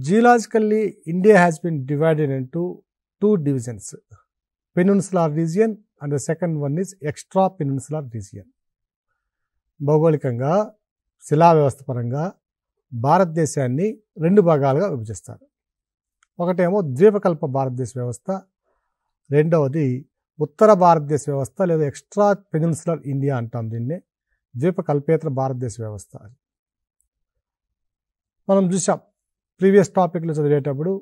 Geologically, India has been divided into two divisions, peninsular region and the second one is extra peninsular region. భౌగోళికంగా శిలా వ్యవస్థ పరంగా భారతదేశాన్ని రెండు భాగాలుగా విభజిస్తారు. ఒకటేమో ద్వీపకల్ప భారతదేశ వ్యవస్థ, రెండవది ఉత్తర భారతదేశ వ్యవస్థ లేదా ఎక్స్ట్రా పెనిన్సులర్ ఇండియా అంటాం దీన్ని. ద్వీపకల్పేతర భారతదేశ వ్యవస్థ. మనం చూసాం ప్రీవియస్ టాపిక్లో చదివేటప్పుడు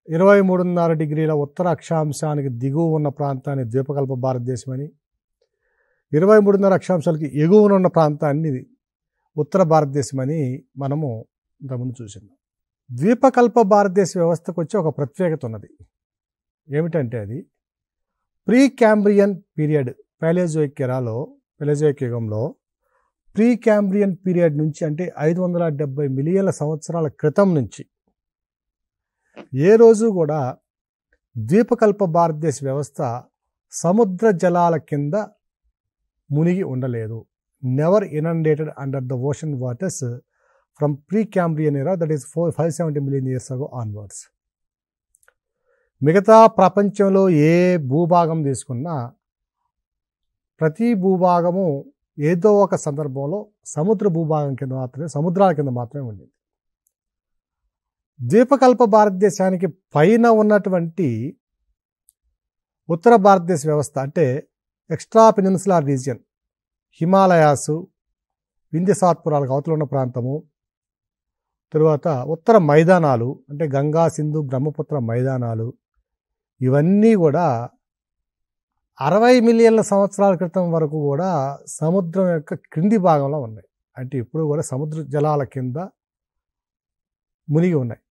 23.5 డిగ్రీల ఉత్తర అక్షాంశానికి దిగువ ఉన్న ప్రాంతాన్ని ద్వీపకల్ప భారతదేశం అని, 23.5 అక్షాంశాలకి ఎగువన ఉన్న ప్రాంతాన్ని ఉత్తర భారతదేశం అని మనము ఇంతకుముందు చూసాం. ద్వీపకల్ప భారతదేశ వ్యవస్థకు వచ్చి ఒక ప్రత్యేకత ఉన్నది. ఏమిటంటే అది ప్రీ క్యాంబ్రియన్ పీరియడ్, పాలియోజోయిక్ ఎరాలో, పాలియోజోయిక్ యుగంలో ప్రీ క్యాంబ్రియన్ పీరియడ్ నుంచి అంటే 570 మిలియన్ల సంవత్సరాల క్రితం నుంచి ఏ రోజు కూడా ద్వీపకల్ప భారతదేశ వ్యవస్థ సముద్ర జలాల కింద మునిగి ఉండలేదు. Never inundated under the ocean waters from pre Cambrian era, that is 570 million years ago onwards. మిగతా ప్రపంచంలో ఏ భూభాగం తీసుకున్నా ప్రతి భూభాగము ఏదో ఒక సందర్భంలో సముద్ర భూభాగం కింద మాత్రమే, సముద్రాల కింద మాత్రమే ఉండేది. ద్వీపకల్ప భారతదేశానికి పైన ఉన్నటువంటి ఉత్తర భారతదేశ వ్యవస్థ అంటే ఎక్స్ట్రా పెనిన్సులార్ రీజియన్, హిమాలయాసు, వింధ్య సాత్పురాలకు అవతల ఉన్న ప్రాంతము, తరువాత ఉత్తర మైదానాలు అంటే గంగా, సింధు, బ్రహ్మపుత్ర మైదానాలు, ఇవన్నీ కూడా 60 మిలియన్ల సంవత్సరాల క్రితం వరకు కూడా సముద్రం యొక్క క్రింది భాగంలో ఉన్నాయి. అంటే ఇప్పుడు కూడా సముద్ర జలాల కింద మునిగి ఉన్నాయి.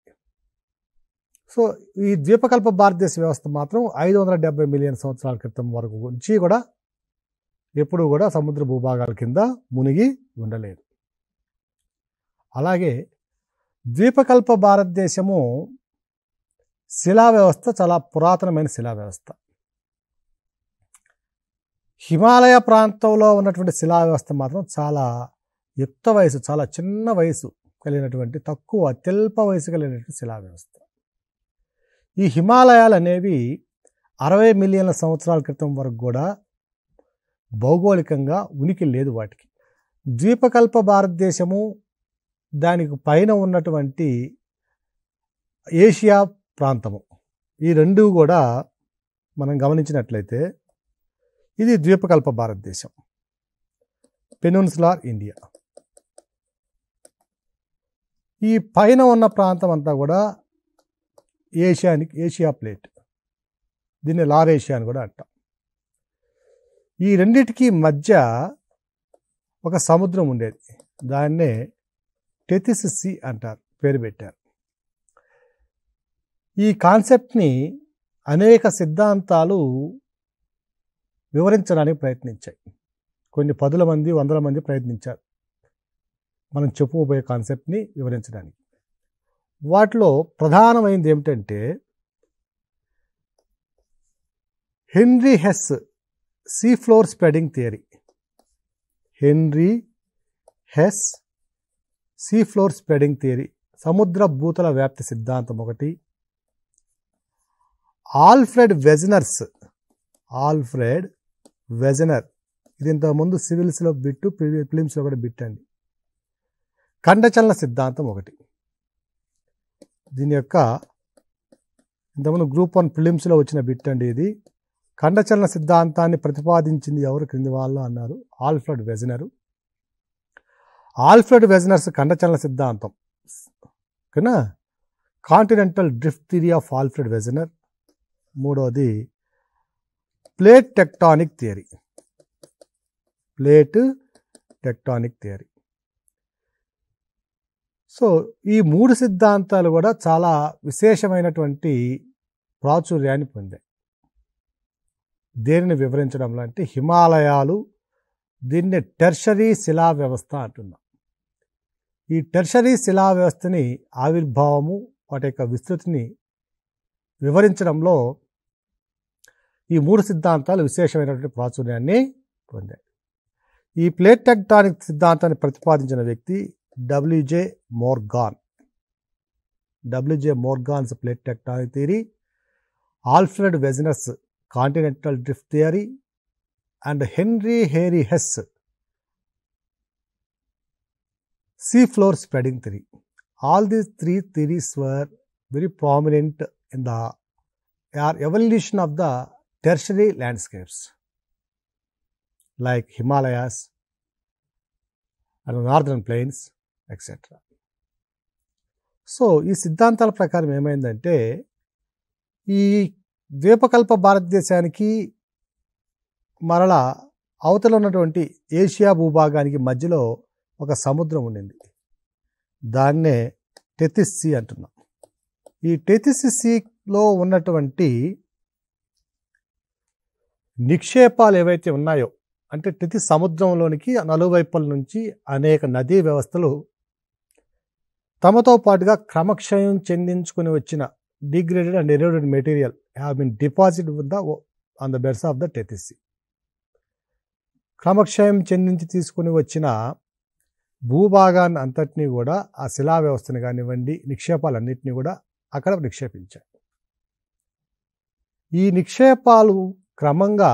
సో ఈ ద్వీపకల్ప భారతదేశ వ్యవస్థ మాత్రం 570 మిలియన్ సంవత్సరాల క్రితం వరకు నుంచి కూడా ఎప్పుడు కూడా సముద్ర భూభాగాల కింద మునిగి ఉండలేదు. అలాగే ద్వీపకల్ప భారతదేశము శిలా వ్యవస్థ చాలా పురాతనమైన శిలా వ్యవస్థ. హిమాలయ ప్రాంతంలో ఉన్నటువంటి శిలా వ్యవస్థ మాత్రం చాలా యుక్త వయసు, చాలా చిన్న వయసు కలిగినటువంటి, తక్కువ అత్యల్ప వయసు కలిగినటువంటి శిలా వ్యవస్థ. ఈ హిమాలయాలు అనేవి 60 మిలియన్ల సంవత్సరాల క్రితం వరకు కూడా భౌగోళికంగా ఉనికి లేదు వాటికి. ద్వీపకల్ప భారతదేశము, దానికి పైన ఉన్నటువంటి ఏషియా ప్రాంతము, ఈ రెండు కూడా మనం గమనించినట్లయితే ఇది ద్వీపకల్ప భారతదేశం, పెనిన్సులార్ ఇండియా. ఈ పైన ఉన్న ప్రాంతం అంతా కూడా ఏషియా ప్లేట్, దీన్ని లార్ ఏషియా అని కూడా అంటాం. ఈ రెండిటికి మధ్య ఒక సముద్రం ఉండేది, దాన్నే టెథిస్ సీ అంటారు, పేరు పెట్టారు. ఈ కాన్సెప్ట్ని అనేక సిద్ధాంతాలు వివరించడానికి ప్రయత్నించాయి. కొన్ని 10 మంది 100 మంది ప్రయత్నించారు మనం చెప్పుకోబోయే కాన్సెప్ట్ని వివరించడానికి. వాటిలో ప్రధానమైనది ఏమిటంటే Henry Hess sea floor spreading theory. Henry Hess sea floor spreading theory, సముద్ర భూతల వ్యాప్తి సిద్ధాంతం ఒకటి. ఆల్ఫ్రెడ్ వెజనర్, ఇది ఇంతకుముందు సివిల్స్లో బిట్టు, ఫిలిమ్స్లో కూడా బిట్ అండి. ఖండచలన సిద్ధాంతం ఒకటి. దీని యొక్క ఇంతకుముందు గ్రూప్ 1 ఫిలిమ్స్లో వచ్చిన బిట్ అండి ఇది. ఖండచలన సిద్ధాంతాన్ని ప్రతిపాదించింది ఎవరు క్రింది వాళ్ళు అన్నారు, ఆల్ఫ్రెడ్ వెజనరు. ఆల్ఫ్రెడ్ వెజనర్స్ ఖండచలన సిద్ధాంతం కన్నా continental drift theory of Alfred Wegener. మూడవది ప్లేట్ టెక్టానిక్ థియరీ. సో ఈ 3 సిద్ధాంతాలు కూడా చాలా విశేషమైనటువంటి ప్రాచుర్యాన్ని పొందాయి. దేనిని వివరించడంలో అంటే హిమాలయాలు, దీన్ని టెర్షరీ శిలా వ్యవస్థ అంటున్నాం. ఈ టెర్షరీ శిలా వ్యవస్థని ఆవిర్భావము, వాటి యొక్క విస్తృతిని వివరించడంలో ఈ 3 సిద్ధాంతాలు విశేషమైనటువంటి ప్రాచుర్యాన్ని పొందాయి. ఈ ప్లేట్ టెక్టానిక్ సిద్ధాంతాన్ని ప్రతిపాదించిన వ్యక్తి WJ Morgan. W.J. Morgan's plate tectonic theory, Alfred Wegener's continental drift theory, and Henry Hairy Hess seafloor spreading theory. All these three theories were very prominent in the evolution of the tertiary landscapes like Himalayas and northern plains, etc. So ఈ సిద్ధాంతాల ప్రకారం ఏమైందంటే ఈ ద్వీపకల్ప భారతదేశానికి మరలా అవతల ఉన్నటువంటి Asia భూభాగానికి మధ్యలో ఒక సముద్రం ఉండింది. దాన్నే టెథిస్ సీ అంటున్నాం. ఈ టెథిస్ సీలో ఉన్నటువంటి నిక్షేపాలు ఏవైతే ఉన్నాయో, అంటే టెథిస్ సముద్రంలోనికి నలువైపుల నుంచి అనేక నదీ వ్యవస్థలు తమతో పాటుగా క్రమక్షయం చెందించుకుని వచ్చిన degraded and eroded material have been deposited on the beds of the Tethys sea. క్రమక్షయం చెందించి తీసుకుని వచ్చిన భూభాగాన్ని అంతటినీ కూడా, ఆ శిలా వ్యవస్థను కానివ్వండి, నిక్షేపాలన్నింటినీ కూడా అక్కడ నిక్షేపించారు. ఈ నిక్షేపాలు క్రమంగా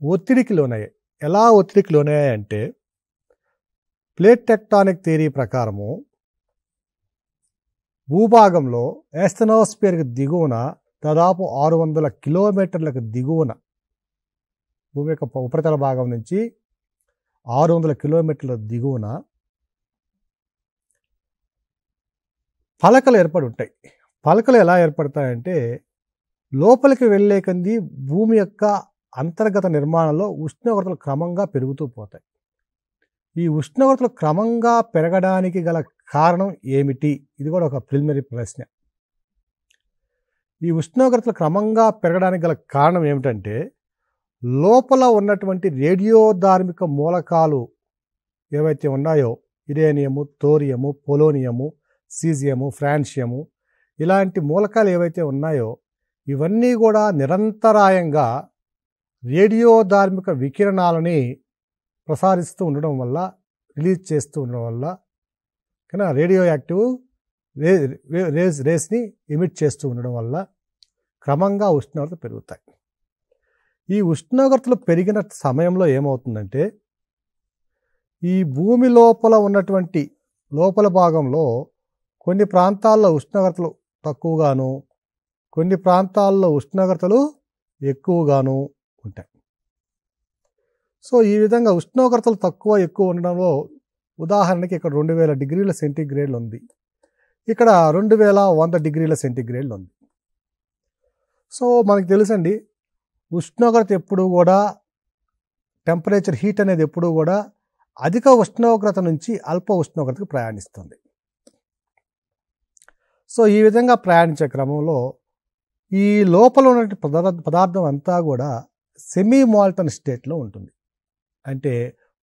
ఒత్తిడికి లోనయ్యాయి. ఎలా ఒత్తిడికి లోనయ్యాయంటే, ప్లేట్ టెక్టానిక్ థియరీ ప్రకారము భూభాగంలో ఏస్థెనోస్ఫియర్కి దిగువన దాదాపు 600 కిలోమీటర్లకు దిగువన, భూమి యొక్క ఉపరితల భాగం నుంచి 600 కిలోమీటర్ల దిగువన పలకలు ఏర్పడి ఉంటాయి. పలకలు ఎలా ఏర్పడతాయంటే, లోపలికి వెళ్ళే కొంది భూమి యొక్క అంతర్గత నిర్మాణంలో ఉష్ణోగ్రతలు క్రమంగా పెరుగుతూ పోతాయి. ఈ ఉష్ణోగ్రతలు క్రమంగా పెరగడానికి గల కారణం ఏమిటి? ఇది కూడా ఒక ప్రిలిమినరీ ప్రశ్న. ఈ ఉష్ణోగ్రతలు క్రమంగా పెరగడానికి గల కారణం ఏమిటంటే, లోపల ఉన్నటువంటి రేడియోధార్మిక మూలకాలు ఏవైతే ఉన్నాయో, యురేనియము, థోరియము, పొలోనియము, సీజియము, ఫ్రాన్షియము, ఇలాంటి మూలకాలు ఏవైతే ఉన్నాయో ఇవన్నీ కూడా నిరంతరాయంగా రేడియోధార్మిక వికిరణాలని ప్రసారిస్తూ ఉండడం వల్ల, రిలీజ్ చేస్తూ ఉండడం వల్ల, కానీ రేడియో యాక్టివ్ రేస్ని ఎమిట్ చేస్తూ ఉండడం వల్ల క్రమంగా ఉష్ణోగ్రతలు పెరుగుతాయి. ఈ ఉష్ణోగ్రతలు పెరిగిన సమయంలో ఏమవుతుందంటే, ఈ భూమి లోపల ఉన్నటువంటి లోపల భాగంలో కొన్ని ప్రాంతాల్లో ఉష్ణోగ్రతలు తక్కువగాను, కొన్ని ప్రాంతాల్లో ఉష్ణోగ్రతలు ఎక్కువగాను ఉంటాయి. సో ఈ విధంగా ఉష్ణోగ్రతలు తక్కువ ఎక్కువ ఉండడంలో, ఉదాహరణకి ఇక్కడ 2000 డిగ్రీల సెంటీగ్రేడ్లు ఉంది, ఇక్కడ 2100 డిగ్రీల సెంటీగ్రేడ్లు ఉంది. సో మనకు తెలుసండి, ఉష్ణోగ్రత ఎప్పుడు కూడా, టెంపరేచర్ హీట్ అనేది ఎప్పుడు కూడా అధిక ఉష్ణోగ్రత నుంచి అల్ప ఉష్ణోగ్రతకు ప్రయాణిస్తుంది. సో ఈ విధంగా ప్రయాణించే క్రమంలో ఈ లోపల ఉన్న పదార్థం అంతా కూడా సెమీ మాల్టన్ స్టేట్లో ఉంటుంది. అంటే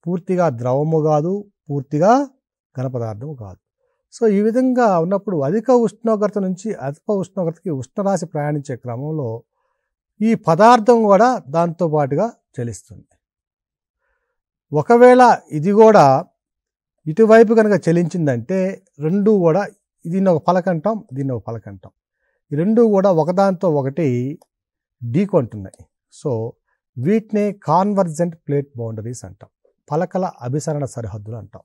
పూర్తిగా ద్రవము కాదు, పూర్తిగా ఘన పదార్థము కాదు. సో ఈ విధంగా ఉన్నప్పుడు అధిక ఉష్ణోగ్రత నుంచి అల్ప ఉష్ణోగ్రతకి ఉష్ణరాశి ప్రయాణించే క్రమంలో ఈ పదార్థం కూడా దాంతో పాటుగా చలిస్తుంది. ఒకవేళ ఇది కూడా ఇటువైపు కనుక చలించిందంటే, రెండు కూడా, దీన్ని ఒక పలక అంటాం, దీన్ని ఒక పలక అంటాం, ఈ రెండు కూడా ఒకదాంతో ఒకటి ఢీకొంటున్నాయి. సో వీటినే కాన్వర్జెంట్ ప్లేట్ బౌండరీస్ అంటాం, పలకల అభిసరణ సరిహద్దులు అంటాం.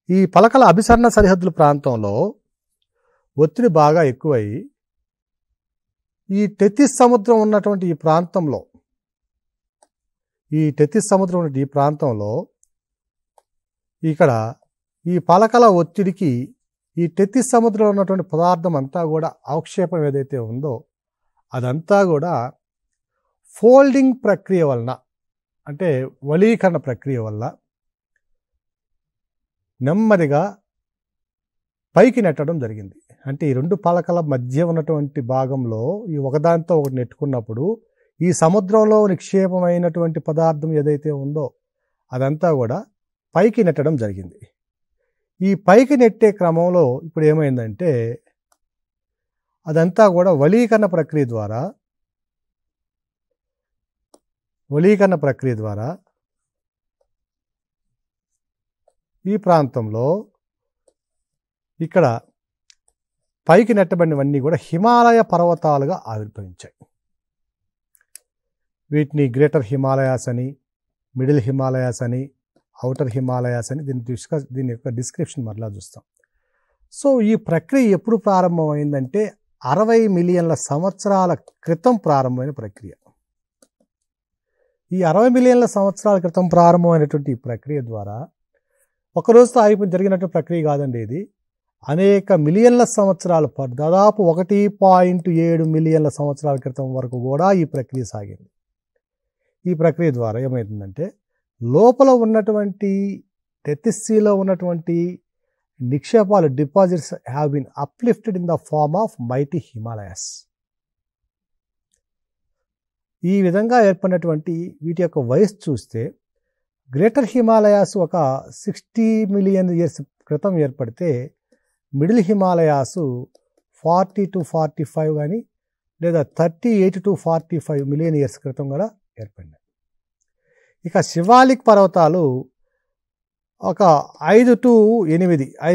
ఈ పలకల అభిసరణ సరిహద్దుల ప్రాంతంలో ఒత్తిడి బాగా ఎక్కువై ఈ టెథిస్ సముద్రం ఉన్నటువంటి ఈ ప్రాంతంలో, ఇక్కడ ఈ పలకల ఒత్తిడికి ఈ టెథిస్ సముద్రంలో ఉన్నటువంటి పదార్థం అంతా కూడా, అవక్షేపం ఏదైతే ఉందో అదంతా కూడా ఫోల్డింగ్ ప్రక్రియ వలన, అంటే వలీకరణ ప్రక్రియ వల్ల నెమ్మదిగా పైకి నెట్టడం జరిగింది. అంటే ఈ రెండు పలకల మధ్య ఉన్నటువంటి భాగంలో ఈ ఒకదానితో ఒకటి నెట్టుకున్నప్పుడు ఈ సముద్రంలో నిక్షేపమైనటువంటి పదార్థం ఏదైతే ఉందో అదంతా కూడా పైకి నెట్టడం జరిగింది. ఈ పైకి నెట్టే క్రమంలో ఇప్పుడు ఏమైందంటే, అదంతా కూడా వలీకరణ ప్రక్రియ ద్వారా ఈ ప్రాంతంలో ఇక్కడ పైకి నెట్టబడినవన్నీ కూడా హిమాలయ పర్వతాలుగా ఆవిర్భవించాయి. వీటిని గ్రేటర్ హిమాలయాస్ అని, మిడిల్ హిమాలయాస్ అని, ఔటర్ హిమాలయాస్ అని దీని యొక్క డిస్క్రిప్షన్ మరలా చూస్తాం. సో ఈ ప్రక్రియ ఎప్పుడు ప్రారంభమైందంటే 60 మిలియన్ల సంవత్సరాల క్రితం ప్రారంభమైన ప్రక్రియ. ఈ 60 మిలియన్ల సంవత్సరాల క్రితం ప్రారంభమైనటువంటి ఈ ప్రక్రియ ద్వారా ఒకరోజుతో ఆగిపోయి జరిగినటువంటి ప్రక్రియ కాదండి. ఇది అనేక మిలియన్ల సంవత్సరాల దాదాపు 1.7 మిలియన్ల సంవత్సరాల క్రితం వరకు కూడా ఈ ప్రక్రియ సాగింది. ఈ ప్రక్రియ ద్వారా ఏమవుతుందంటే లోపల ఉన్నటువంటి టెథిస్సీలో ఉన్నటువంటి నిక్షేపాలు deposits have been uplifted in the form of mighty Himalayas. ఈ విధంగా ఏర్పడినటువంటి వీటి యొక్క వయసు చూస్తే గ్రేటర్ హిమాలయాస్ ఒక 60 మిలియన్ ఇయర్స్ క్రితం ఏర్పడితే మిడిల్ హిమాలయాస్ 40 to 45 కానీ లేదా 38 to 45 మిలియన్ ఇయర్స్ క్రితం కూడా ఏర్పడినాయి. ఇక శివాలిక్ పర్వతాలు ఒక 5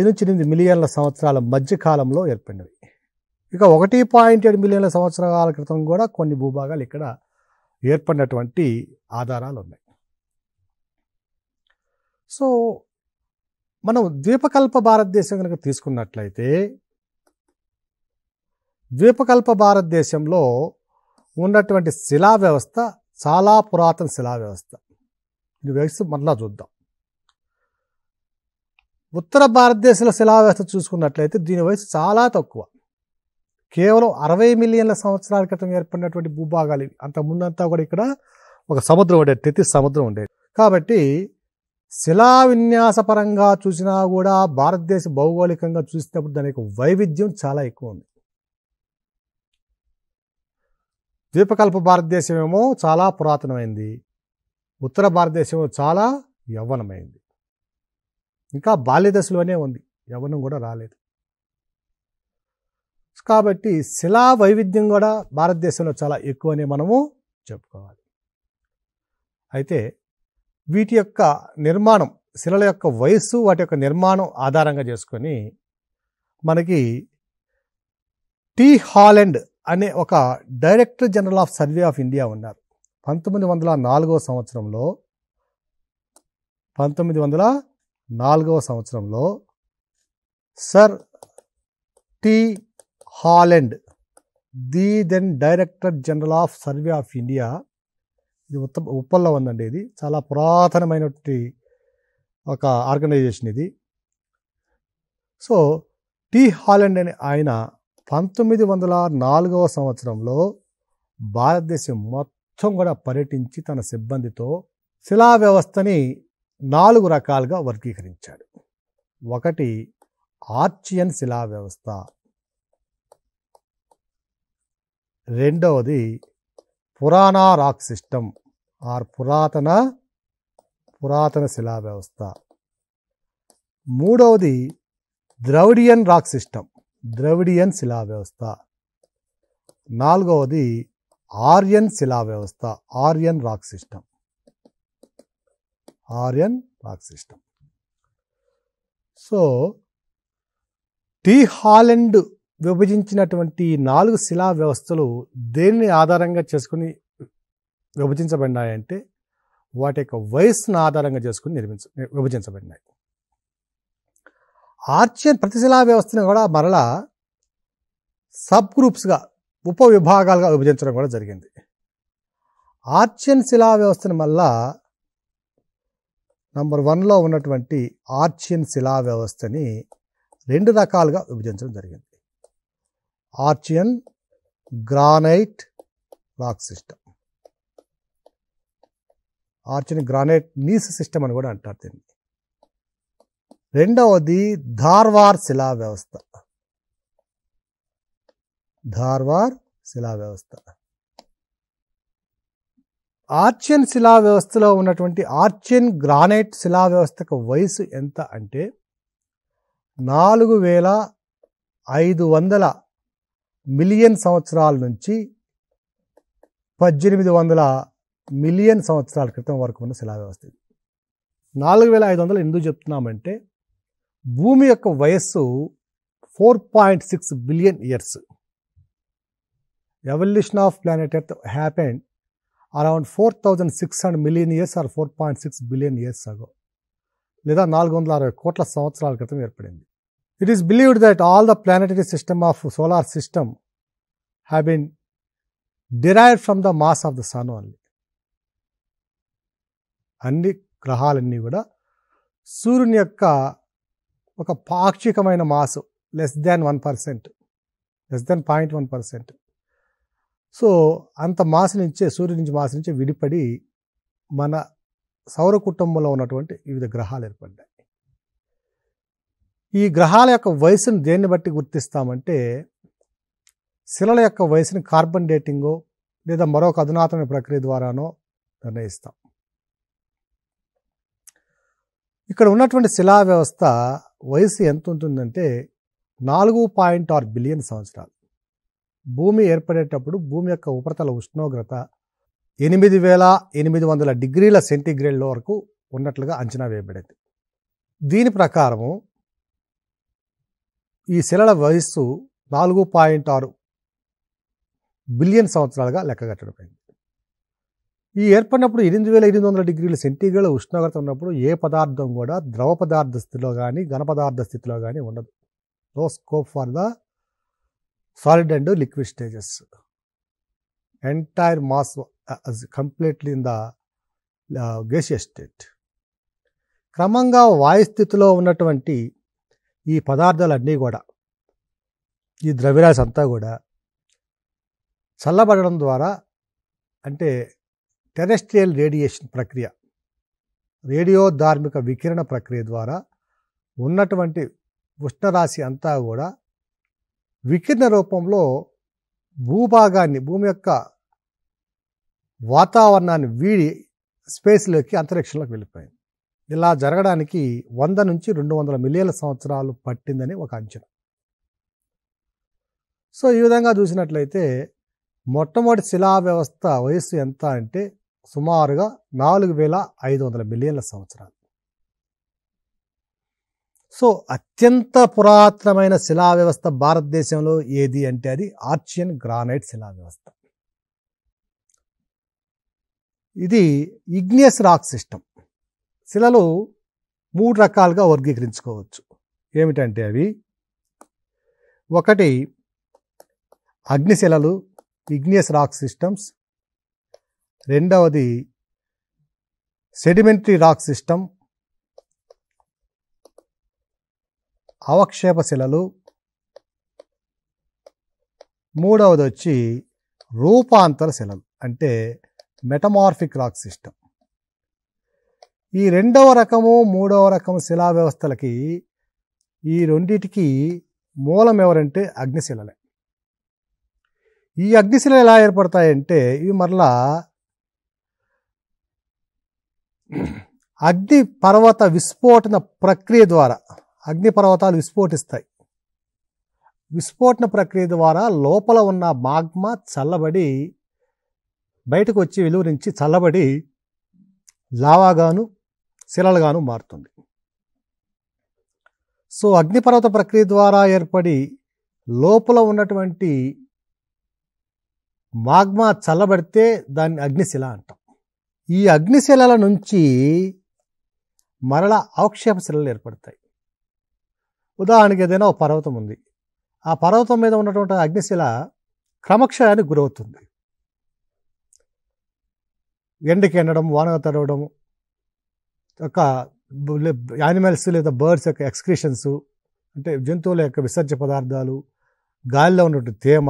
నుంచి 8 మిలియన్ల సంవత్సరాల మధ్యకాలంలో ఏర్పడినవి. ఇక 1.7 మిలియన్ల సంవత్సరాల క్రితం కూడా కొన్ని భూభాగాలు ఇక్కడ ఏర్పడినటువంటి ఆధారాలు ఉన్నాయి. సో మనం ద్వీపకల్ప భారతదేశం కనుక తీసుకున్నట్లయితే ద్వీపకల్ప భారతదేశంలో ఉన్నటువంటి శిలా వ్యవస్థ చాలా పురాతన శిలా వ్యవస్థ. ఇది వ్యవస్థ మరలా చూద్దాం. ఉత్తర భారతదేశంలో శిలా వ్యవస్థ చూసుకున్నట్లయితే దీని వయసు చాలా తక్కువ, కేవలం 60 మిలియన్ల సంవత్సరాల క్రితం ఏర్పడినటువంటి భూభాగాలు ఇవి. అంతకుముందంతా కూడా ఇక్కడ ఒక సముద్రం ఉండేది, టెథిస్ సముద్రం ఉండేది. కాబట్టి శిలా విన్యాసపరంగా చూసినా కూడా భారతదేశ భౌగోళికంగా చూసినప్పుడు దాని యొక్క వైవిధ్యం చాలా ఎక్కువ ఉంది. ద్వీపకల్ప భారతదేశం ఏమో చాలా పురాతనమైంది, ఉత్తర భారతదేశం చాలా యవ్వనమైంది. ఇంకా బాల్యదశలోనే ఉంది, యవ్వనం కూడా రాలేదు. కాబట్టి శిలా వైవిధ్యం కూడా భారతదేశంలో చాలా ఎక్కువనే మనము చెప్పుకోవాలి. అయితే వీటి యొక్క నిర్మాణం, శిలల యొక్క వయస్సు, వాటి యొక్క నిర్మాణం ఆధారంగా చేసుకొని మనకి టి హాలండ్ అనే ఒక director general of survey of India ఉన్నారు. 1904 సంవత్సరంలో sir T Holland, the then director general of survey of India, ఇది ఉప్పల్లో ఉందండి. ఇది చాలా పురాతనమైనటువంటి ఒక ఆర్గనైజేషన్ ఇది. సో టి హాలండ్ అనే ఆయన 1904 సంవత్సరంలో భారతదేశం మొత్తం కూడా పర్యటించి తన సిబ్బందితో శిలా వ్యవస్థని 4 రకాలుగా వర్గీకరించాడు. ఒకటి ఆర్చియన్ శిలా వ్యవస్థ, రెండవది పురాణ రాక్ సిస్టమ్ ఆర్ పురాతన శిలా వ్యవస్థ, మూడవది ద్రవిడియన్ రాక్ సిస్టమ్, ద్రవిడియన్ శిలా వ్యవస్థ, నాలుగవది ఆర్యన్ శిలా వ్యవస్థ, Aryan rock system. So T Holland విభజించినటువంటి 4 శిలా వ్యవస్థలు దేన్ని ఆధారంగా చేసుకుని విభజించబడినాయంటే వాటి యొక్క వయస్సును ఆధారంగా చేసుకుని విభజించబడినాయి. ఆర్చియన్ ప్రతి శిలా వ్యవస్థను కూడా మరలా సబ్ గ్రూప్స్గా, ఉపవిభాగాలుగా విభజించడం కూడా జరిగింది. ఆర్చియన్ శిలా వ్యవస్థను మళ్ళా నంబర్ 1లో ఉన్నటువంటి ఆర్చియన్ శిలా వ్యవస్థని 2 రకాలుగా విభజించడం జరిగింది. Archean granite rock system, Archean granite gneiss system అని కూడా అంటారు దీన్ని. రెండవది ధార్వార్ శిలా వ్యవస్థ, ఆర్చియన్ శిలా వ్యవస్థలో ఉన్నటువంటి ఆర్చియన్ గ్రానైట్ శిలా వ్యవస్థకు వయసు ఎంత అంటే 4500 మిలియన్ సంవత్సరాల నుంచి 1800 మిలియన్ సంవత్సరాల క్రితం వరకు ఉన్న శిలా వ్యవస్థ. 4500 ఎందుకు చెప్తున్నామంటే భూమి యొక్క వయస్సు 4.6 billion years. Evolution of planet Earth happened around 4,600 million years or 4.6 billion years ago. లేదా 460 కోట్ల సంవత్సరాల క్రితం ఏర్పడింది. It is believed that all the planetary system of solar system have been derived from the mass of the sun only. అన్ని గ్రహాలన్నీ కూడా సూర్యుని యొక్క ఒక పాక్షికమైన mass less than 1%, less than 0.1%. So అంత మాస్ నుంచే, సూర్యుడి నుంచి మాస్ నుంచే విడిపడి మన సౌర కుటుంబంలో ఉన్నటువంటి వివిధ గ్రహాలు ఏర్పడ్డాయి. ఈ గ్రహాల యొక్క వయసును దేన్ని బట్టి గుర్తిస్తామంటే, శిలల యొక్క వయసుని కార్బన్ డేటింగో లేదా మరొక అధునాతన ప్రక్రియ ద్వారానో నిర్ణయిస్తాం. ఇక్కడ ఉన్నటువంటి శిలా వ్యవస్థ వయసు ఎంత ఉంటుందంటే 4.6 బిలియన్ సంవత్సరాలు. భూమి ఏర్పడేటప్పుడు భూమి యొక్క ఉపరితల ఉష్ణోగ్రత 8,800 డిగ్రీల సెంటీగ్రేడ్ వరకు ఉన్నట్లుగా అంచనా వేయబడింది. దీని ప్రకారము ఈ శిలల వయస్సు 4.6 బిలియన్ సంవత్సరాలుగా లెక్కగట్టడమైంది. ఈ ఏర్పడినప్పుడు 8,800 డిగ్రీల సెంటీగ్రేడ్ ఉష్ణోగ్రత ఉన్నప్పుడు ఏ పదార్థం కూడా ద్రవ పదార్థ స్థితిలో కానీ ఘన పదార్థ స్థితిలో కానీ ఉండదు. No scope for the solid and liquid stages. Entire mass completely in the gaseous state. క్రమంగా వాయుస్థితిలో ఉన్నటువంటి ఈ పదార్థాలన్నీ కూడా, ఈ ద్రవ్యరాశి అంతా కూడా చల్లబడడం ద్వారా, అంటే టెరెస్ట్రియల్ రేడియేషన్ ప్రక్రియ, రేడియోధార్మిక వికిరణ ప్రక్రియ ద్వారా ఉన్నటువంటి ఉష్ణరాశి అంతా కూడా వికిరణ రూపంలో భూభాగాన్ని, భూమి యొక్క వాతావరణాన్ని వీడి స్పేస్లోకి, అంతరిక్షంలోకి వెళ్ళిపోయింది. ఇలా జరగడానికి 100 నుంచి 200 మిలియన్ల సంవత్సరాలు పట్టిందని ఒక అంచనా. సో ఈ విధంగా చూసినట్లయితే మొట్టమొదటి శిలా వ్యవస్థ వయస్సు ఎంత అంటే సుమారుగా 4,500 మిలియన్ల సంవత్సరాలు. సో అత్యంత పురాతనమైన శిలా వ్యవస్థ భారతదేశంలో ఏది అంటే అది ఆర్చియన్ గ్రానైట్ శిలా వ్యవస్థ. ఇది ఇగ్నియస్ రాక్ సిస్టమ్. శిలలు 3 రకాలుగా వర్గీకరించుకోవచ్చు. ఏమిటంటే అవి, ఒకటి అగ్నిశిలలు, ఇగ్నియస్ రాక్ సిస్టమ్స్. రెండవది సెడిమెంటరీ రాక్ సిస్టమ్, అవక్షేప శిలలు. మూడవది వచ్చి రూపాంతర శిలలు, అంటే మెటమార్ఫిక్ రాక్ సిస్టమ్. ఈ రెండవ రకము, మూడవ రకము శిలా వ్యవస్థలకి, ఈ రెండిటికి మూలం ఎవరంటే అగ్నిశిలలే. ఈ అగ్నిశిలలు ఎలా ఏర్పడతాయంటే, ఇవి మరలా అగ్ని పర్వత విస్ఫోటన ప్రక్రియ ద్వారా, అగ్ని పర్వతాలు విస్ఫోటిస్తాయి. విస్ఫోటన ప్రక్రియ ద్వారా లోపల ఉన్న మాగ్మా చల్లబడి బయటకు వచ్చి, వెలుగు నుంచి చల్లబడి లావాగాను శిలలుగాను మారుతుంది. సో అగ్నిపర్వత ప్రక్రియ ద్వారా ఏర్పడి లోపల ఉన్నటువంటి మాగ్మా చల్లబడితే దాన్ని అగ్నిశిల అంటాం. ఈ అగ్నిశిలల నుంచి మరలా అవక్షేప శిలలు ఏర్పడతాయి. ఉదాహరణకి ఏదైనా ఒక పర్వతం ఉంది, ఆ పర్వతం మీద ఉన్నటువంటి అగ్నిశిల క్రమక్షయానికి గురవుతుంది. ఎండకి ఎండడం, వాన తడవడం, ఒక యానిమల్స్ లేదా బర్డ్స్ యొక్క ఎక్స్క్రీషన్స్, అంటే జంతువుల యొక్క విసర్జ పదార్థాలు, గాలిలో ఉన్నటువంటి తేమ,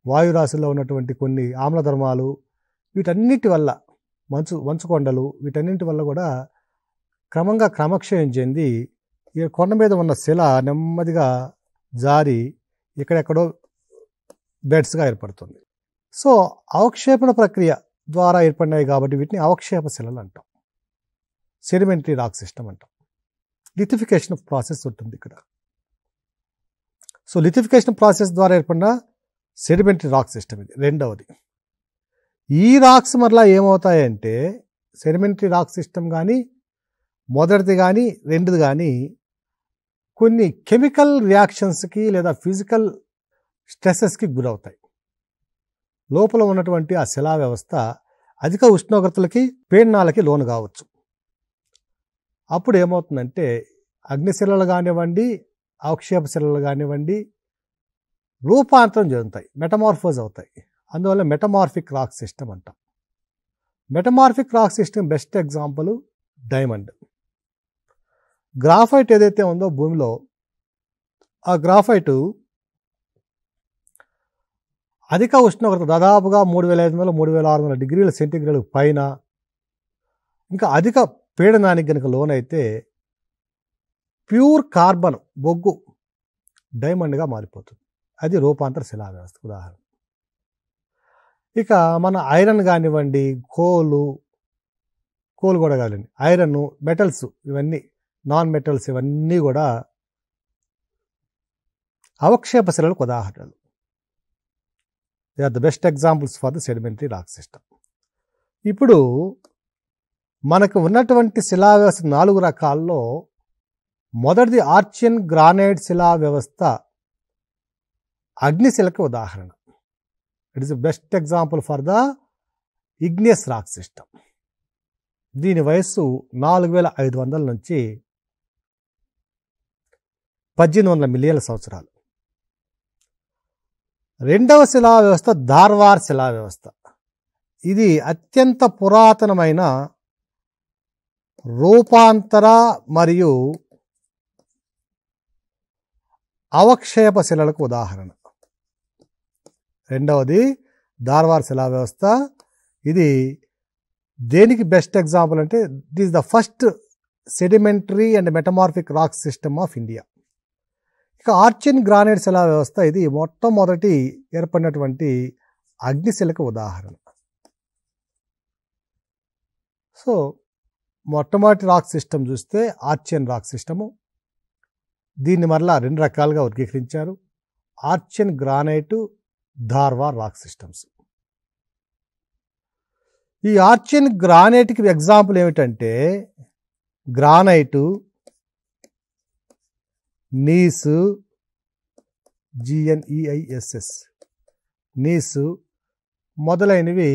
వాయురాశుల్లో ఉన్నటువంటి కొన్ని ఆమ్లధర్మాలు, వీటన్నిటి వల్ల, మంచు కొండలు, వీటన్నింటి వల్ల కూడా క్రమంగా క్రమక్షయం చెంది ఈ కొండ మీద ఉన్న శిల నెమ్మదిగా జారి ఎక్కడెక్కడో బెడ్స్గా ఏర్పడుతుంది. సో అవక్షేపణ ప్రక్రియ ద్వారా ఏర్పడినాయి కాబట్టి వీటిని అవక్షేప శిలలు అంటాం. సెడిమెంటరీ రాక్ సిస్టమ్ అంటాం. లిథిఫికేషన్ ప్రాసెస్ ఉంటుంది ఇక్కడ. సో లిథిఫికేషన్ ప్రాసెస్ ద్వారా ఏర్పడిన సెడిమెంటరీ రాక్ సిస్టమ్ ఇది రెండవది. ఈ రాక్స్ మరలా ఏమవుతాయంటే, సెడిమెంటరీ రాక్ సిస్టమ్ కానీ మొదటిది కానీ రెండుది కానీ కొన్ని కెమికల్ రియాక్షన్స్కి లేదా ఫిజికల్ స్ట్రెసెస్కి గురవుతాయి. లోపల ఉన్నటువంటి ఆ శిలా వ్యవస్థ అధిక ఉష్ణోగ్రతలకి పీడనాలకి లోను కావచ్చు. అప్పుడు ఏమవుతుందంటే అగ్నిశిలలు కానివ్వండి, అవక్షేప శిలలు కానివ్వండి రూపాంతరం చెందుతాయి, మెటమార్ఫోజ్ అవుతాయి. అందువల్ల మెటమార్ఫిక్ రాక్ సిస్టమ్ అంటాం. Metamorphic rock system best example diamond. Graphite ఏదైతే ఉందో భూమిలో, ఆ గ్రాఫైటు అధిక ఉష్ణోగ్రత దాదాపుగా 3500 3600 డిగ్రీల సెంటీగ్రేడ్ పైన, ఇంకా అధిక పీడనానికి కనుక లోనైతే ప్యూర్ కార్బన్ బొగ్గు డైమండ్గా మారిపోతుంది. అది రూపాంతర శిలా వ్యవస్థ ఉదాహరణ. ఇక మన ఐరన్ కానివ్వండి, కోలు కూడా కానివ్వండి, ఐరన్, మెటల్స్, ఇవన్నీ నాన్ మెటల్స్, ఇవన్నీ కూడా అవక్షేప శిలలకు ఉదాహరణలు. They are the best examples for the sedimentary rock system. ఇప్పుడు మనకు ఉన్నటువంటి శిలా వ్యవస్థ 4 రకాల్లో మొదటిది ఆర్చియన్ గ్రానైట్ శిలా వ్యవస్థ అగ్నిశిలకు ఉదాహరణ. It is the best example for the igneous rock system. దీని వయస్సు 4500 నుంచి 1800 మిలియన్ల సంవత్సరాలు. రెండవ శిలా వ్యవస్థ ధార్వార్ శిలా వ్యవస్థ. ఇది అత్యంత పురాతనమైన రూపాంతర మరియు అవక్షేప శిలలకు ఉదాహరణ. రెండవది ధార్వార్ శిలా వ్యవస్థ. ఇది దేనికి బెస్ట్ ఎగ్జాంపుల్ అంటే it is the first sedimentary and metamorphic rock system of India. ఇక ఆర్చియన్ గ్రానైట్ శిలా వ్యవస్థ ఇది మొట్టమొదటి ఏర్పడినటువంటి అగ్నిశిలకు ఉదాహరణ. సో మొట్టమొదటి రాక్ సిస్టమ్ చూస్తే ఆర్చియన్ రాక్ సిస్టము. దీన్ని మరలా 2 రకాలుగా వర్గీకరించారు, Archean granite, Dharwar rock systems. ఈ ఆర్చియన్ గ్రానైట్కి ఎగ్జాంపుల్ ఏమిటంటే గ్రానైటు, నీసు, GNEISS, నీసు మొదలైనవి,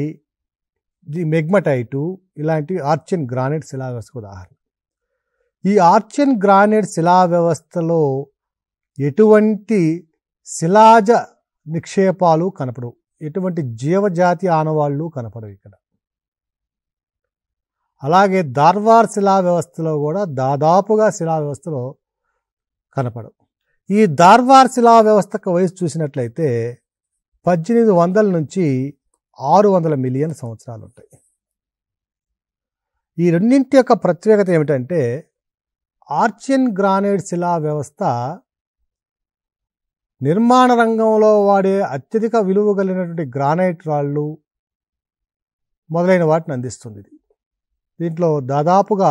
మెగ్మటైటు, ఇలాంటివి ఆర్చియన్ గ్రానైట్ శిలా వ్యవస్థకు ఉదాహరణ. ఈ ఆర్చియన్ గ్రానైట్ శిలా వ్యవస్థలో ఎటువంటి శిలాజ నిక్షేపాలు కనపడవు, ఎటువంటి జీవజాతి ఆనవాళ్ళు కనపడవు ఇక్కడ. అలాగే ధార్వార్ శిలా వ్యవస్థలో కూడా దాదాపుగా శిలా వ్యవస్థలో కనపడవు. ఈ ధార్వార్ శిలా వ్యవస్థకు వయసు చూసినట్లయితే 1800 నుంచి 600 మిలియన్ సంవత్సరాలు ఉంటాయి. ఈ రెండింటి యొక్క ప్రత్యేకత ఏమిటంటే ఆర్చియన్ గ్రానైట్ శిలా వ్యవస్థ నిర్మాణ రంగంలో వాడే అత్యధిక విలువ కలిగినటువంటి గ్రానైట్ రాళ్ళు మొదలైన వాటిని అందిస్తుంది. దీంట్లో దాదాపుగా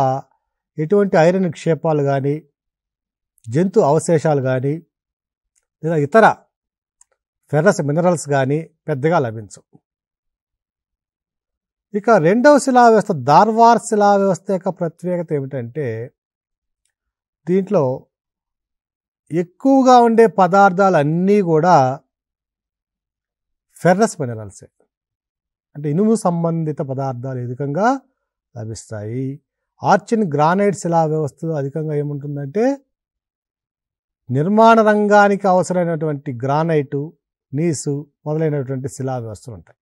ఎటువంటి ఐరన్ నిక్షేపాలు కానీ, జంతు అవశేషాలు కానీ, లేదా ఇతర ఫెర్రస్ మినరల్స్ కానీ పెద్దగా లభించవు. ఇక రెండవ శిలా వ్యవస్థ ధార్వార్ శిలా వ్యవస్థ యొక్క ప్రత్యేకత ఏమిటంటే దీంట్లో ఎక్కువగా ఉండే పదార్థాలు అన్నీ కూడా ఫెర్రస్ మినరల్సే, అంటే ఇనుము సంబంధిత పదార్థాలు అధికంగా లభిస్తాయి. ఆర్చియన్ గ్రానైట్ శిలా వ్యవస్థలో అధికంగా ఏముంటుందంటే నిర్మాణ రంగానికి అవసరమైనటువంటి గ్రానైటు, నీసు మొదలైనటువంటి శిలా వ్యవస్థలు ఉంటాయి.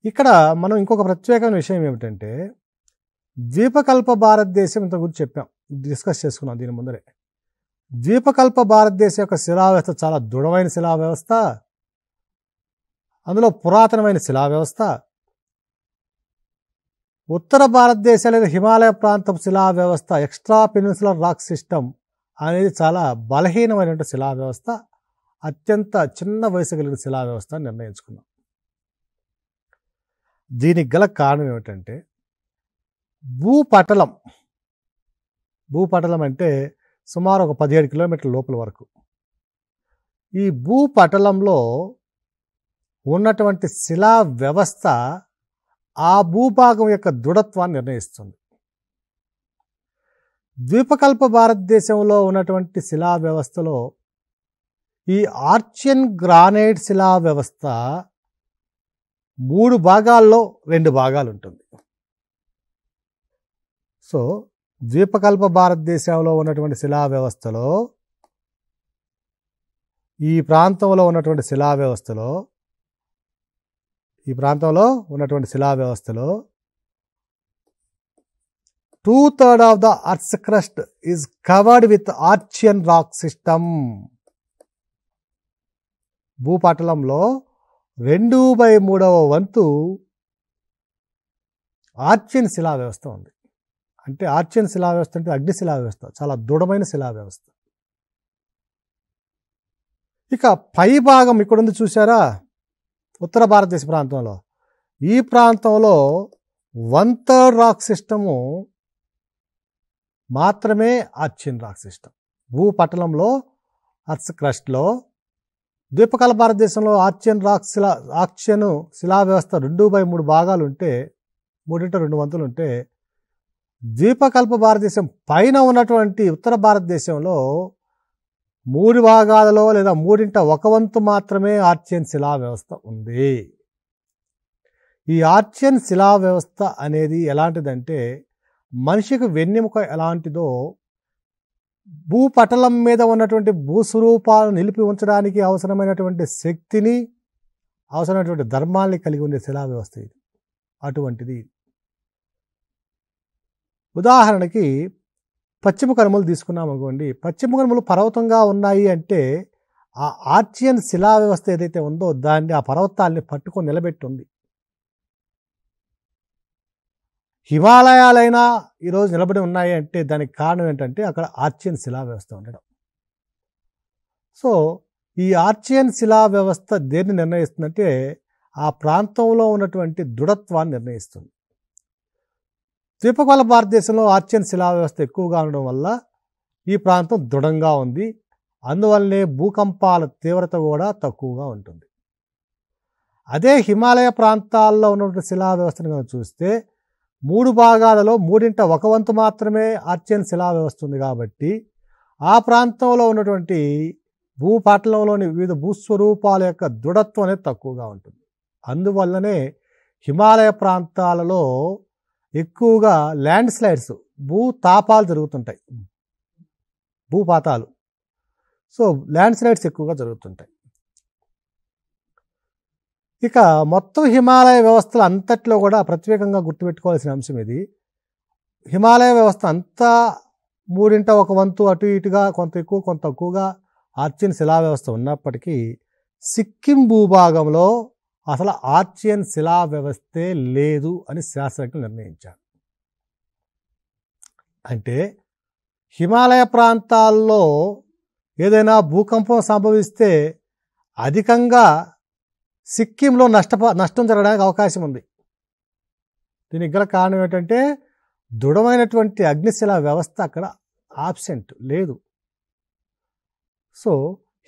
ఇక్కడ మనం ఇంకొక ప్రత్యేకమైన విషయం ఏమిటంటే ద్వీపకల్ప భారతదేశం ఇంత గురించి చెప్పాం, డిస్కస్ చేసుకున్నాం దీని ముందరే. ద్వీపకల్ప భారతదేశం యొక్క శిలా వ్యవస్థ చాలా దృఢమైన శిలా వ్యవస్థ, అందులో పురాతనమైన శిలా వ్యవస్థ. ఉత్తర భారతదేశ లేదా హిమాలయ ప్రాంతం శిలా వ్యవస్థ ఎక్స్ట్రా పెనిన్సులర్ రాక్ సిస్టమ్ అనేది చాలా బలహీనమైనటువంటి శిలా వ్యవస్థ, అత్యంత చిన్న వయసు కలిగిన శిలా వ్యవస్థ అని నిర్ణయించుకున్నాం. దీనికి గల కారణం ఏమిటంటే భూపటలం అంటే సుమారు ఒక 17 కిలోమీటర్ల లోపల వరకు. ఈ భూపటలంలో ఉన్నటువంటి శిలా వ్యవస్థ ఆ భూభాగం యొక్క దృఢత్వాన్ని నిర్ణయిస్తుంది. ద్వీపకల్ప భారతదేశంలో ఉన్నటువంటి శిలా వ్యవస్థలో ఈ ఆర్చియన్ గ్రానైట్ శిలా వ్యవస్థ 3 భాగాల్లో 2 భాగాలు ఉంటుంది. సో ద్వీపకల్ప భారతదేశంలో ఉన్నటువంటి శిలా వ్యవస్థలో ఈ ప్రాంతంలో ఉన్నటువంటి శిలా వ్యవస్థలో 2/3 of the Earth's crust is covered with Archean rock system. భూపటలంలో 2/3 వంతు ఆర్చియన్ శిలా వ్యవస్థ ఉంది. అంటే ఆర్చియన్ శిలా వ్యవస్థ అంటే అగ్ని శిలా వ్యవస్థ, చాలా దృఢమైన శిలా వ్యవస్థ. ఇక పై భాగం ఇక్కడ ఉంది చూసారా, ఉత్తర భారతదేశ ప్రాంతంలో, ఈ ప్రాంతంలో 1/3 రాక్ సిస్టము మాత్రమే ఆర్చియన్ రాక్ సిస్టమ్. భూపటలంలో అర్త్ క్రస్ట్లో ద్వీపకల్ప భారతదేశంలో ఆర్చియన్ శిలా వ్యవస్థ 2/3 భాగాలు ఉంటే, 3/2 వంతులు ఉంటే, ద్వీపకల్ప భారతదేశం పైన ఉన్నటువంటి ఉత్తర భారతదేశంలో 3 భాగాలలో లేదా 3/1 వంతు మాత్రమే ఆర్చియన్ శిలా వ్యవస్థ ఉంది. ఈ ఆర్చియన్ శిలా వ్యవస్థ అనేది ఎలాంటిదంటే, మనిషికి వెన్నెముక ఎలాంటిదో భూపటలం మీద ఉన్నటువంటి భూస్వరూపాలను నిలిపి ఉంచడానికి అవసరమైనటువంటి శక్తిని, అవసరమైనటువంటి ధర్మాల్ని కలిగి ఉండే శిలా వ్యవస్థ ఇది. అటువంటిది. ఉదాహరణకి పశ్చిమ కనుమలు తీసుకున్నాం అనుకోండి. పశ్చిమ కనుమలు పర్వతంగా ఉన్నాయి అంటే ఆ ఆర్చియన్ శిలా వ్యవస్థ ఏదైతే ఉందో దాన్ని, ఆ పర్వతాల్ని పట్టుకొని నిలబెట్టుంది. హిమాలయాలైనా ఈరోజు నిలబడి ఉన్నాయి అంటే దానికి కారణం ఏంటంటే అక్కడ ఆర్చియన్ శిలా వ్యవస్థ ఉండడం. సో ఈ ఆర్చియన్ శిలా వ్యవస్థ దేన్ని నిర్ణయిస్తుందంటే ఆ ప్రాంతంలో ఉన్నటువంటి దృఢత్వాన్ని నిర్ణయిస్తుంది. ద్వీపకల్ప భారతదేశంలో ఆర్చియన్ శిలా వ్యవస్థ ఎక్కువగా ఉండడం వల్ల ఈ ప్రాంతం దృఢంగా ఉంది. అందువల్లనే భూకంపాల తీవ్రత కూడా తక్కువగా ఉంటుంది. అదే హిమాలయ ప్రాంతాల్లో ఉన్నటువంటి శిలా వ్యవస్థను కనుక చూస్తే 3 భాగాలలో 3/1 వంతు మాత్రమే ఆర్చియన్ శిలా వ్యవస్థ ఉంది. కాబట్టి ఆ ప్రాంతంలో ఉన్నటువంటి భూపటలంలోని వివిధ భూస్వరూపాల యొక్క దృఢత్వం అనేది తక్కువగా ఉంటుంది. అందువల్లనే హిమాలయ ప్రాంతాలలో ఎక్కువగా ల్యాండ్ స్లైడ్స్, భూతాపాలు జరుగుతుంటాయి, భూపాతాలు. సో ల్యాండ్ స్లైడ్స్ ఎక్కువగా జరుగుతుంటాయి. ఇక మొత్తం హిమాలయ వ్యవస్థల అంతట్లో కూడా ప్రత్యేకంగా గుర్తుపెట్టుకోవాల్సిన అంశం ఇది. హిమాలయ వ్యవస్థ అంతా 3/1 వంతు అటు ఇటుగా, కొంత ఎక్కువ కొంత తక్కువగా ఆర్చియన్ శిలా వ్యవస్థ ఉన్నప్పటికీ సిక్కిం భూభాగంలో అసలు ఆర్చియన్ శిలా వ్యవస్థే లేదు అని శాస్త్రజ్ఞులు నిర్ణయించారు. అంటే హిమాలయ ప్రాంతాల్లో ఏదైనా భూకంపం సంభవిస్తే అధికంగా సిక్కింలో నష్టం జరగడానికి అవకాశం ఉంది. దీనికి గల కారణం ఏంటంటే దృఢమైనటువంటి అగ్నిశిలా వ్యవస్థ అక్కడ ఆబ్సెంట్ లేదు. సో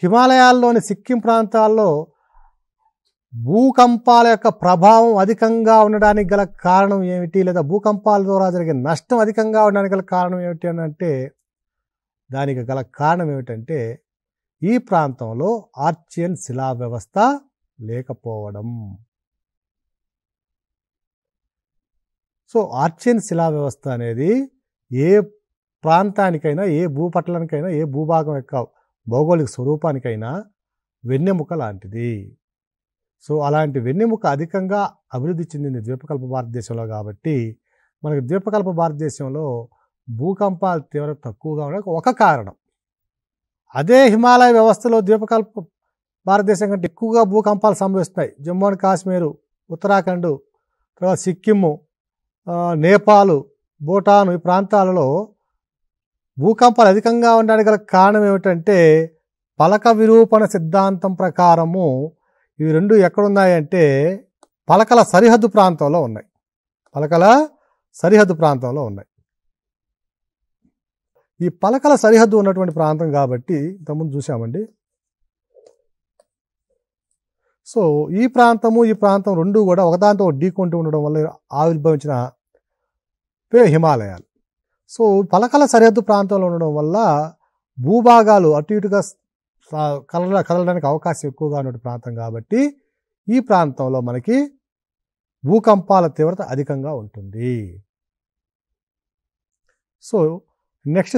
హిమాలయాల్లోని సిక్కిం ప్రాంతాల్లో భూకంపాల యొక్క ప్రభావం అధికంగా ఉండడానికి గల కారణం ఏమిటి, లేదా భూకంపాల ద్వారా జరిగే నష్టం అధికంగా ఉండడానికి గల కారణం ఏమిటి అని అంటే, దానికి గల కారణం ఏమిటంటే ఈ ప్రాంతంలో ఆర్చియన్ శిలా వ్యవస్థ లేకపోవడం. సో ఆర్చియన్ శిలా వ్యవస్థ అనేది ఏ ప్రాంతానికైనా, ఏ భూపటలానికైనా, ఏ భూభాగం యొక్క భౌగోళిక స్వరూపానికైనా వెన్నెముక లాంటిది. సో అలాంటి వెన్నెముక అధికంగా అభివృద్ధి చెందింది ద్వీపకల్ప భారతదేశంలో. కాబట్టి మనకి ద్వీపకల్ప భారతదేశంలో భూకంపాల తీవ్రత తక్కువగా ఉండడానికి ఒక కారణం. అదే హిమాలయ వ్యవస్థలో ద్వీపకల్ప భారతదేశం కంటే ఎక్కువగా భూకంపాలు సంభవిస్తాయి. జమ్మూ అండ్ కాశ్మీరు, ఉత్తరాఖండ్, తర్వాత సిక్కిము, నేపాల్, భూటాన్ ఈ ప్రాంతాలలో భూకంపాలు అధికంగా ఉండడానికి గల కారణం ఏమిటంటే పలక విరూపణ సిద్ధాంతం ప్రకారము ఇవి రెండు ఎక్కడున్నాయంటే పలకల సరిహద్దు ప్రాంతంలో ఉన్నాయి. పలకల సరిహద్దు ప్రాంతంలో ఉన్నాయి. ఈ పలకల సరిహద్దు ఉన్నటువంటి ప్రాంతం కాబట్టి ఇంతకుముందు చూసామండి. సో ఈ ప్రాంతం రెండు కూడా ఒకదాంతో ఢీకొంటూ ఉండడం వల్ల ఆవిర్భవించిన హిమాలయాలు. సో పలకల సరిహద్దు ప్రాంతంలో ఉండడం వల్ల భూభాగాలు అటు ఇటుగా కదలడానికి అవకాశం ఎక్కువగా ఉన్న ప్రాంతం కాబట్టి ఈ ప్రాంతంలో మనకి భూకంపాల తీవ్రత అధికంగా ఉంటుంది. So next